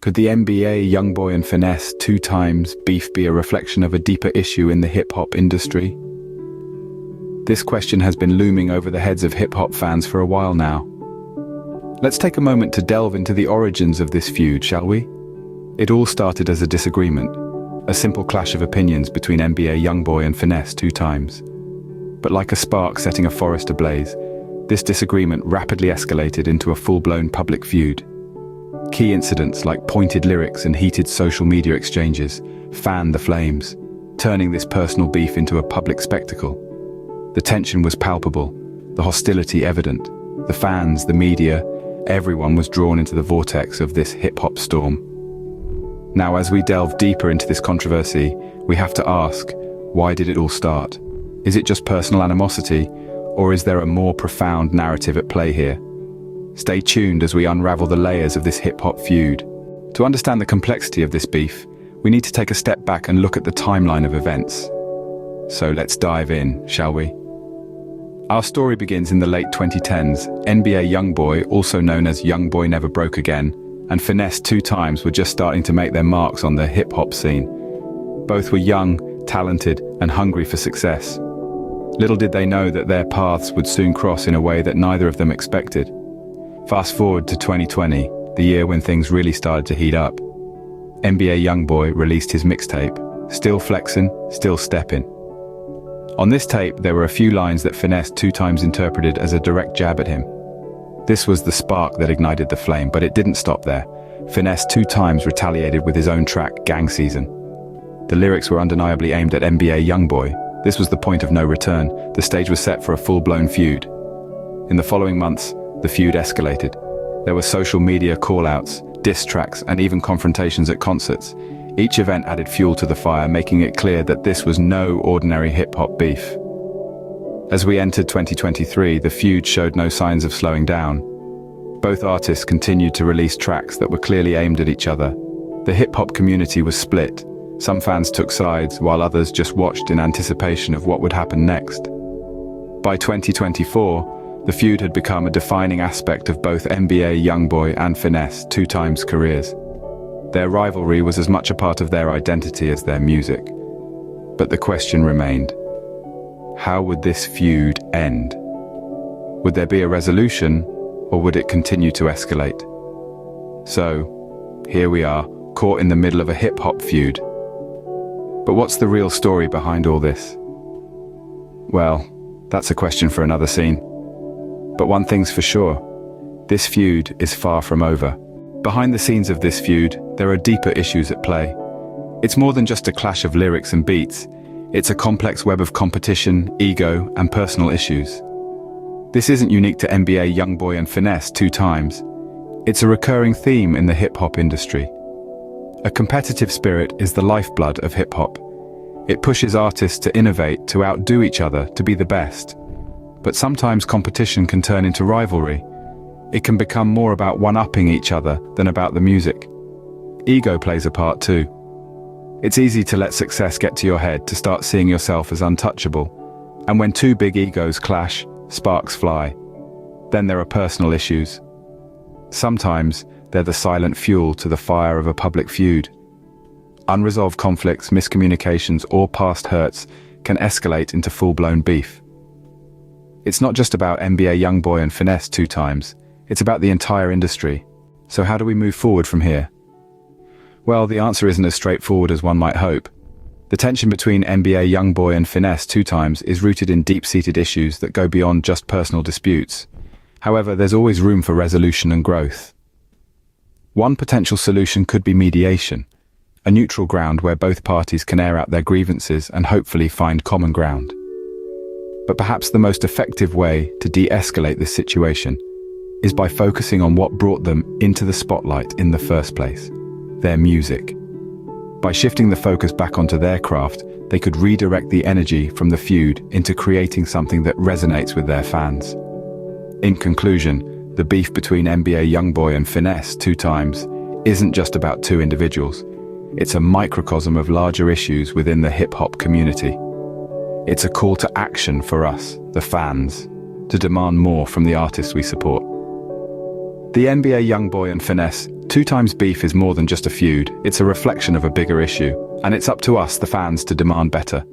Could the NBA YoungBoy and Finesse2tymes beef be a reflection of a deeper issue in the hip-hop industry? This question has been looming over the heads of hip-hop fans for a while now. Let's take a moment to delve into the origins of this feud, shall we? It all started as a disagreement, a simple clash of opinions between NBA YoungBoy and Finesse2tymes. But like a spark setting a forest ablaze, this disagreement rapidly escalated into a full-blown public feud. Key incidents like pointed lyrics and heated social media exchanges fanned the flames, turning this personal beef into a public spectacle. The tension was palpable, the hostility evident. The fans, the media, everyone was drawn into the vortex of this hip-hop storm. Now, as we delve deeper into this controversy, we have to ask, why did it all start? Is it just personal animosity, or is there a more profound narrative at play here? Stay tuned as we unravel the layers of this hip-hop feud. To understand the complexity of this beef, we need to take a step back and look at the timeline of events. So let's dive in, shall we? Our story begins in the late 2010s. NBA YoungBoy, also known as YoungBoy Never Broke Again, and Finesse2tymes were just starting to make their marks on the hip-hop scene. Both were young, talented, and hungry for success. Little did they know that their paths would soon cross in a way that neither of them expected. Fast forward to 2020, the year when things really started to heat up. NBA YoungBoy released his mixtape, Still Flexin', Still Steppin'. On this tape, there were a few lines that Finesse2tymes interpreted as a direct jab at him. This was the spark that ignited the flame, but it didn't stop there. Finesse2tymes retaliated with his own track, Gang Season. The lyrics were undeniably aimed at NBA YoungBoy. This was the point of no return. The stage was set for a full-blown feud. In the following months, the feud escalated. There were social media call-outs, diss tracks, and even confrontations at concerts. Each event added fuel to the fire, making it clear that this was no ordinary hip-hop beef. As we entered 2023, the feud showed no signs of slowing down. Both artists continued to release tracks that were clearly aimed at each other. The hip-hop community was split. Some fans took sides, while others just watched in anticipation of what would happen next. By 2024, the feud had become a defining aspect of both NBA YoungBoy and Finesse2tymes' careers. Their rivalry was as much a part of their identity as their music. But the question remained, how would this feud end? Would there be a resolution, or would it continue to escalate? So, here we are, caught in the middle of a hip-hop feud. But what's the real story behind all this? Well, that's a question for another scene. But one thing's for sure, this feud is far from over. Behind the scenes of this feud, there are deeper issues at play. It's more than just a clash of lyrics and beats. It's a complex web of competition, ego, and personal issues. This isn't unique to NBA YoungBoy and Finesse2tymes. It's a recurring theme in the hip-hop industry. A competitive spirit is the lifeblood of hip-hop. It pushes artists to innovate, to outdo each other, to be the best. But sometimes competition can turn into rivalry. It can become more about one-upping each other than about the music. Ego plays a part too. It's easy to let success get to your head, to start seeing yourself as untouchable. And when two big egos clash, sparks fly. Then there are personal issues. Sometimes they're the silent fuel to the fire of a public feud. Unresolved conflicts, miscommunications, or past hurts can escalate into full-blown beef. It's not just about NBA YoungBoy and Finesse2tymes, it's about the entire industry. So how do we move forward from here? Well, the answer isn't as straightforward as one might hope. The tension between NBA YoungBoy and Finesse2tymes is rooted in deep-seated issues that go beyond just personal disputes. However, there's always room for resolution and growth. One potential solution could be mediation, a neutral ground where both parties can air out their grievances and hopefully find common ground. But perhaps the most effective way to de-escalate this situation is by focusing on what brought them into the spotlight in the first place, their music. By shifting the focus back onto their craft, they could redirect the energy from the feud into creating something that resonates with their fans. In conclusion, the beef between NBA YoungBoy and Finesse2tymes isn't just about two individuals. It's a microcosm of larger issues within the hip-hop community. It's a call to action for us, the fans, to demand more from the artists we support. The NBA YoungBoy and Finesse Two Times beef is more than just a feud, it's a reflection of a bigger issue, and it's up to us, the fans, to demand better.